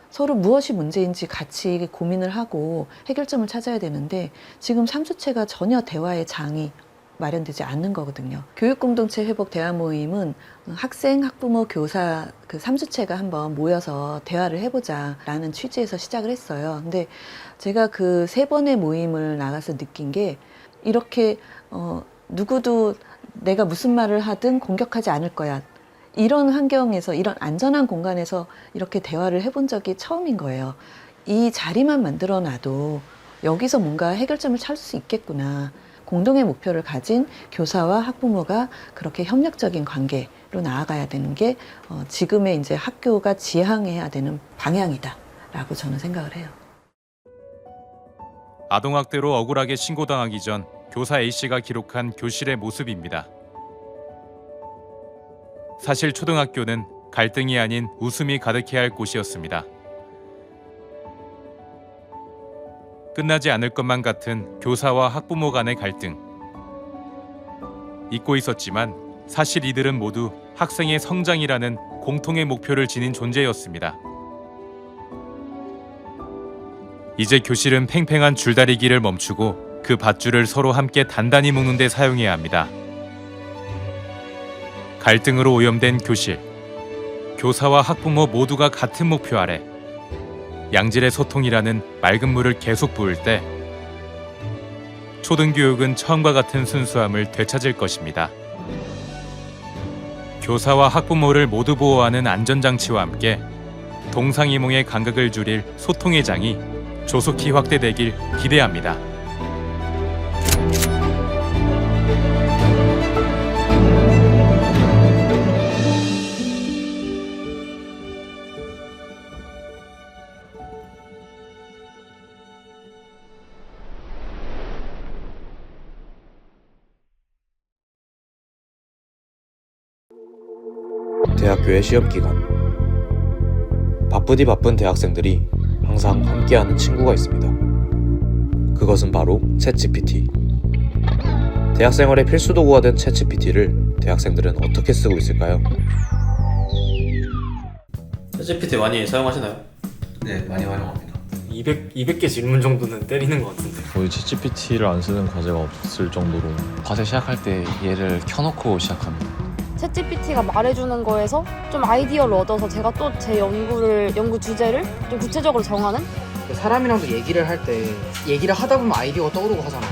서로 무엇이 문제인지 같이 고민을 하고 해결점을 찾아야 되는데 지금 3주체가 전혀 대화의 장이 마련되지 않는 거거든요. 교육공동체 회복 대화 모임은 학생, 학부모, 교사 그 3주체가 한번 모여서 대화를 해보자라는 취지에서 시작을 했어요. 근데 제가 그 3번의 모임을 나가서 느낀 게 이렇게 누구도 내가 무슨 말을 하든 공격하지 않을 거야. 이런 환경에서, 이런 안전한 공간에서 이렇게 대화를 해본 적이 처음인 거예요. 이 자리만 만들어놔도 여기서 뭔가 해결점을 찾을 수 있겠구나. 공동의 목표를 가진 교사와 학부모가 그렇게 협력적인 관계로 나아가야 되는 게 지금의 이제 학교가 지향해야 되는 방향이다라고 저는 생각을 해요. 아동학대로 억울하게 신고당하기 전 교사 A씨가 기록한 교실의 모습입니다. 사실 초등학교는 갈등이 아닌 웃음이 가득해야 할 곳이었습니다. 끝나지 않을 것만 같은 교사와 학부모 간의 갈등. 잊고 있었지만 사실 이들은 모두 학생의 성장이라는 공통의 목표를 지닌 존재였습니다. 이제 교실은 팽팽한 줄다리기를 멈추고 그 밧줄을 서로 함께 단단히 묶는 데 사용해야 합니다. 갈등으로 오염된 교실. 교사와 학부모 모두가 같은 목표 아래 양질의 소통이라는 맑은 물을 계속 부을 때 초등교육은 처음과 같은 순수함을 되찾을 것입니다. 교사와 학부모를 모두 보호하는 안전장치와 함께 동상이몽의 간극을 줄일 소통의 장이 조속히 확대되길 기대합니다. 대학교의 시험 기간. 바쁘디 바쁜 대학생들이 항상 함께하는 친구가 있습니다. 그것은 바로 챗GPT. 대학생활의 필수 도구가 된 챗GPT를 대학생들은 어떻게 쓰고 있을까요? 챗GPT 많이 사용하시나요? 네, 많이 활용합니다. 200개 질문 정도는 때리는 것 같은데. 거의 챗GPT를 안 쓰는 과제가 없을 정도로 과제 시작할 때 얘를 켜놓고 시작합니다. 챗GPT가 말해주는 거에서 좀 아이디어를 얻어서 제가 또 제 연구 주제를 좀 구체적으로 정하는? 사람이랑도 얘기를 할 때 얘기를 하다 보면 아이디어가 떠오르고 하잖아.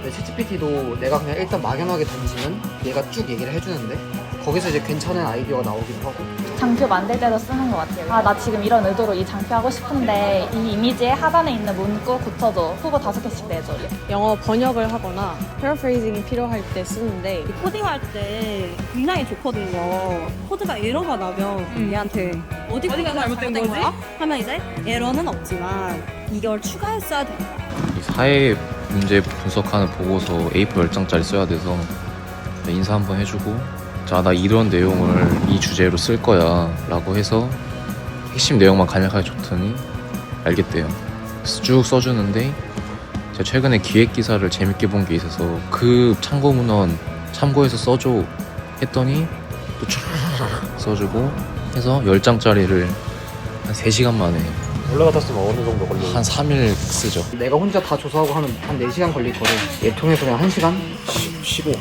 근데 챗GPT도 내가 그냥 일단 막연하게 던지면 얘가 쭉 얘기를 해주는데 거기서 이제 괜찮은 아이디어가 나오기도 하고. 장표 만들 때도 쓰는 것 같아요. 아, 나 지금 이런 의도로 이 장표 하고 싶은데 이 이미지의 하단에 있는 문구 고쳐줘. 후보 5개씩 내줘. 영어 번역을 하거나 패러프레이징이 필요할 때 쓰는데 코딩할 때 굉장히 좋거든요. 코드가 에러가 나면 얘한테 어디가 잘못된 거지? 하면 이제 에러는 없지만 이걸 추가했어야 된다. 사회 문제 분석하는 보고서 A4 10장짜리 써야 돼서 인사 한번 해주고 자, 나 이런 내용을 이 주제로 쓸 거야 라고 해서 핵심 내용만 간략하게 줬더니 알겠대요. 그래서 쭉 써주는데 제가 최근에 기획기사를 재밌게 본 게 있어서 그 참고 문헌 참고해서 써줘 했더니 또 쫙 써주고 해서 10장짜리를 한 3시간 만에 원래 같았으면 어느 정도 걸려요? 한 3일 쓰죠. 내가 혼자 다 조사하고 하면 한 4시간 걸릴 거를 얘 통해서 그냥 1시간? 15분?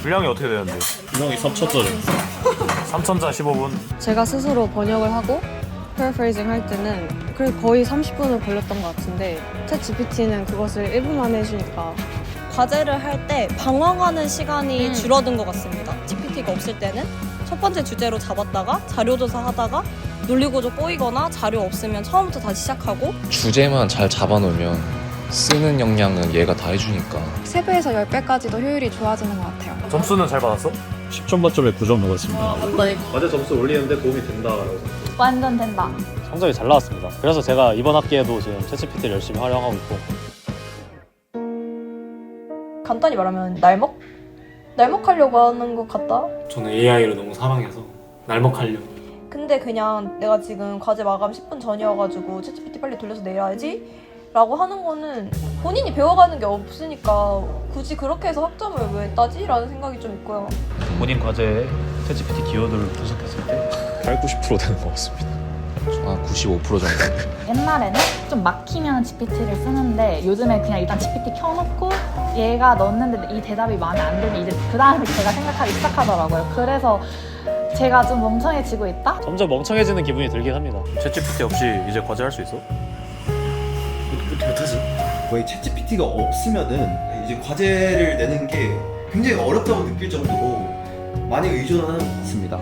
분량이 어떻게 되는데? 분량이 3,000자리 3,000자 15분? 제가 스스로 번역을 하고 패러프레이징 할 때는 그래도 거의 30분은 걸렸던 것 같은데 챗GPT는 그것을 1분 만에 해주니까 과제를 할 때 방황하는 시간이 줄어든 것 같습니다. GPT가 없을 때는 첫 번째 주제로 잡았다가 자료조사하다가 논리구조 꼬이거나 자료 없으면 처음부터 다시 시작하고 주제만 잘 잡아놓으면 쓰는 역량은 얘가 다 해주니까 3배에서 10배까지도 효율이 좋아지는 것 같아요. 점수는 잘 받았어? 10점 만점에 9점 먹었습니다. 과제 점수 올리는데 도움이 된다라고. 완전 된다. 성적이 잘 나왔습니다. 그래서 제가 이번 학기에도 지금 챗GPT를 열심히 활용하고 있고. 간단히 말하면 날먹하려고 하는 것 같다? 저는 AI를 너무 사랑해서 날먹하려고. 근데 그냥 내가 지금 과제 마감 10분 전이어가지고 챗GPT 빨리 돌려서 내려야지 라고 하는 거는 본인이 배워가는 게 없으니까 굳이 그렇게 해서 학점을 왜 따지? 라는 생각이 좀 있고요. 본인 과제에 챗GPT 키워드를 분석했을 때 80~90% 되는 것 같습니다. 한 95% 정도. 옛날에는 좀 막히면 GPT를 쓰는데 요즘에 그냥 일단 GPT 켜놓고 얘가 넣었는데 이 대답이 마음에 안 들면 이제 그 다음에 제가 생각하기 시작하더라고요. 그래서 제가 좀 멍청해지고 있다? 점점 멍청해지는 기분이 들긴 합니다. 챗GPT 없이 이제 과제 할 수 있어? 어떻게 못하지? 거의 챗GPT가 없으면은 이제 과제를 내는 게 굉장히 어렵다고 느낄 정도로 많이 의존하는 것 같습니다.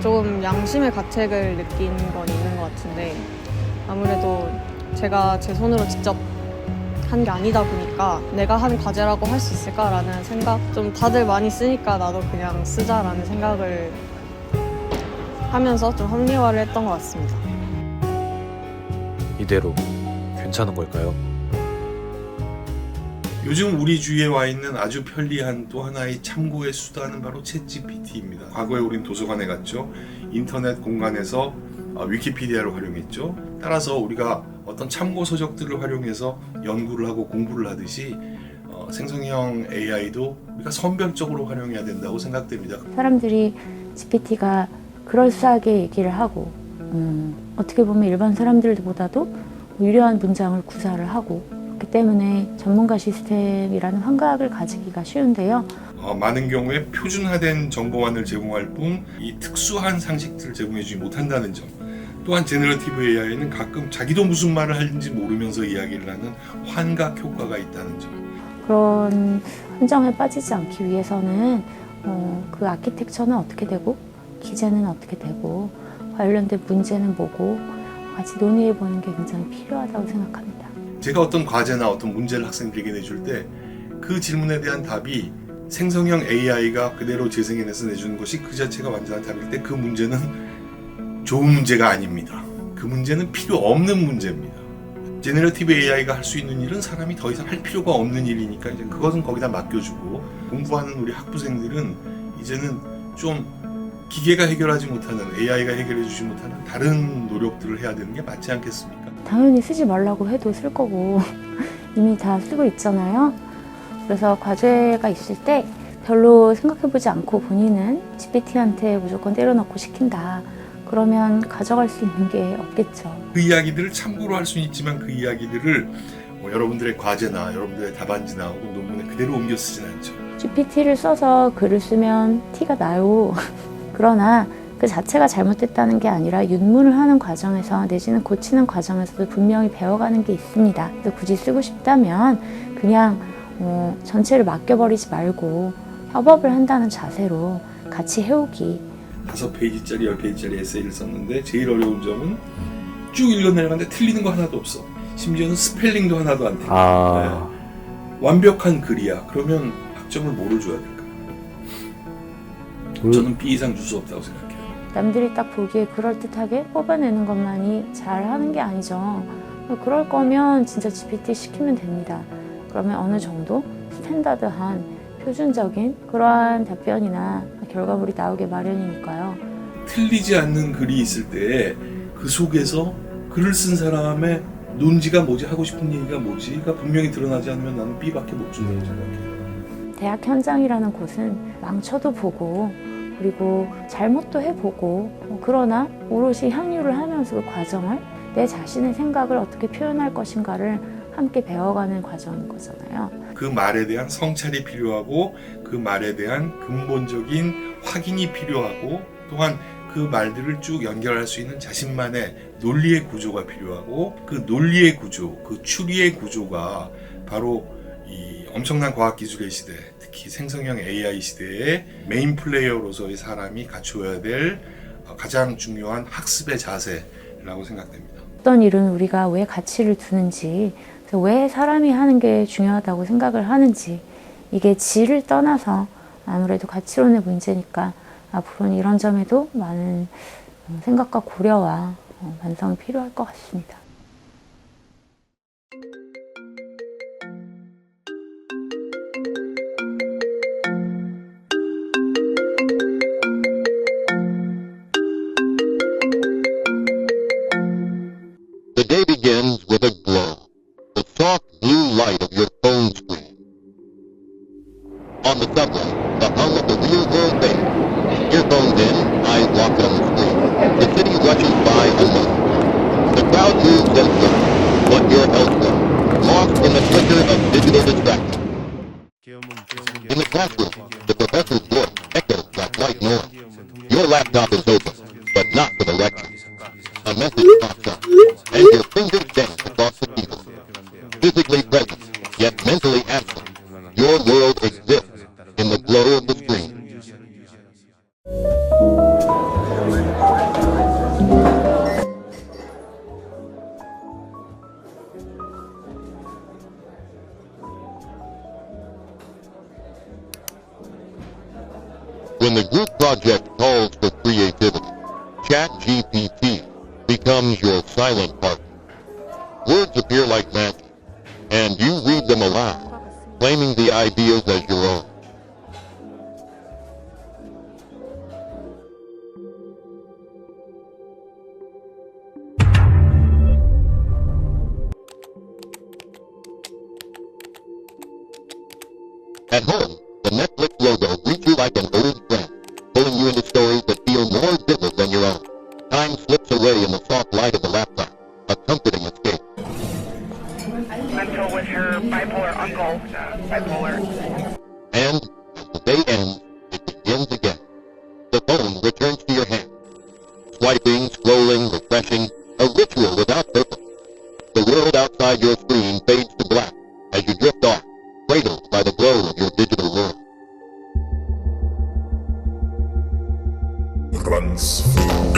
조금 양심의 가책을 느낀 건 있는 것 같은데 아무래도 제가 제 손으로 직접 한 게 아니다 보니까 내가 한 과제라고 할 수 있을까라는 생각, 좀 다들 많이 쓰니까 나도 그냥 쓰자라는 생각을 하면서 좀 합리화를 했던 것 같습니다. 이대로 괜찮은 걸까요? 요즘 우리 주위에 와 있는 아주 편리한 또 하나의 참고의 수단은 바로 챗GPT입니다. 과거에 우린 도서관에 갔죠. 인터넷 공간에서 위키피디아를 활용했죠. 따라서 우리가 어떤 참고 서적들을 활용해서 연구를 하고 공부를 하듯이 생성형 AI도 우리가 선별적으로 활용해야 된다고 생각됩니다. 사람들이 GPT가 그럴싸하게 얘기를 하고 어떻게 보면 일반 사람들보다도 유려한 문장을 구사를 하고 그렇기 때문에 전문가 시스템이라는 환각을 가지기가 쉬운데요. 많은 경우에 표준화된 정보만을 제공할 뿐 이 특수한 상식들을 제공해주지 못한다는 점, 또한 제너러티브 AI는 가끔 자기도 무슨 말을 하는지 모르면서 이야기를 하는 환각 효과가 있다는 점. 그런 함정에 빠지지 않기 위해서는 그 아키텍처는 어떻게 되고 기재는 어떻게 되고 관련된 문제는 뭐고 같이 논의해 보는 게 굉장히 필요하다고 생각합니다. 제가 어떤 과제나 어떤 문제를 학생들에게 내줄 때 그 질문에 대한 답이 생성형 AI가 그대로 재생해내서 내주는 것이 그 자체가 완전한 답일 때 그 문제는 좋은 문제가 아닙니다. 그 문제는 필요 없는 문제입니다. 제너러티브 AI가 할 수 있는 일은 사람이 더 이상 할 필요가 없는 일이니까 이제 그것은 거기다 맡겨주고 공부하는 우리 학부생들은 이제는 좀 기계가 해결하지 못하는 AI가 해결해 주지 못하는 다른 노력들을 해야 되는 게 맞지 않겠습니까? 당연히 쓰지 말라고 해도 쓸 거고 이미 다 쓰고 있잖아요. 그래서 과제가 있을 때 별로 생각해보지 않고 본인은 GPT한테 무조건 때려넣고 시킨다. 그러면 가져갈 수 있는 게 없겠죠. 그 이야기들을 참고로 할 수는 있지만 그 이야기들을 여러분들의 과제나 여러분들의 답안지나 혹은 논문에 그대로 옮겨 쓰진 않죠. GPT를 써서 글을 쓰면 티가 나요. 그러나 그 자체가 잘못됐다는 게 아니라 윤문을 하는 과정에서 내지는 고치는 과정에서도 분명히 배워가는 게 있습니다. 그래서 굳이 쓰고 싶다면 그냥 전체를 맡겨버리지 말고 협업을 한다는 자세로 같이 해오기. 5페이지짜리 10페이지짜리 에세이를 썼는데 제일 어려운 점은 쭉 읽어내려가는데 틀리는 거 하나도 없어. 심지어는 스펠링도 하나도 안 틀려. 네. 완벽한 글이야. 그러면 학점을 뭐를 줘야 될까? 저는 B 이상 줄 수 없다고 생각해요. 남들이 딱 보기에 그럴듯하게 뽑아내는 것만이 잘하는 게 아니죠. 그럴 거면 진짜 GPT 시키면 됩니다. 그러면 어느 정도 스탠다드한 표준적인 그러한 답변이나 결과물이 나오게 마련이니까요. 틀리지 않는 글이 있을 때 그 속에서 글을 쓴 사람의 논지가 뭐지, 하고 싶은 얘기가 뭐지가 분명히 드러나지 않으면 나는 B밖에 못 준다고 생각해요. 대학 현장이라는 곳은 망쳐도 보고 그리고 잘못도 해보고 그러나 오롯이 향유를 하면서 그 과정을 내 자신의 생각을 어떻게 표현할 것인가를 함께 배워가는 과정인 거잖아요. 그 말에 대한 성찰이 필요하고 그 말에 대한 근본적인 확인이 필요하고 또한 그 말들을 쭉 연결할 수 있는 자신만의 논리의 구조가 필요하고 그 논리의 구조, 그 추리의 구조가 바로 이 엄청난 과학기술의 시대, 특히 생성형 AI 시대의 메인 플레이어로서의 사람이 갖추어야 될 가장 중요한 학습의 자세라고 생각됩니다. 어떤 일은 우리가 왜 가치를 두는지, 왜 사람이 하는 게 중요하다고 생각을 하는지, 이게 질을 떠나서 아무래도 가치론의 문제니까 앞으로는 이런 점에도 많은 생각과 고려와 반성이 필요할 것 같습니다. The day begins with a glow, the soft blue light of your phone screen. On the subway, the hum of the wheels will fade. Earphones in, eyes locked on the screen. The city rushes by unnoticed. The crowd moves and flows, but you're elsewhere, lost in the flicker of digital distraction. In the classroom, the professor's voice echoes like white noise. Your laptop is open, but not for the lecture. A message pops up, and your fingers dance across the keyboard. Physically present, yet mentally absent, your world exists in the glow of the screen. When the group project calls for creativity, ChatGPT becomes your silent partner. Words appear like magic, and you read them aloud, claiming the ideas as your own. At home, the Netflix logo greets you like an old friend, pulling you into stories that feel more vivid than your own. Time slips away in the soft light of the laptop, a comforting escape. Mental with her bipolar uncle, bipolar. And, as the day ends, it begins again. The phone returns to your hand. Swiping, scrolling, refreshing, a ritual without purpose. The world outside your screen fades to black as you drift off, cradled by the glow of your digital world. Transform.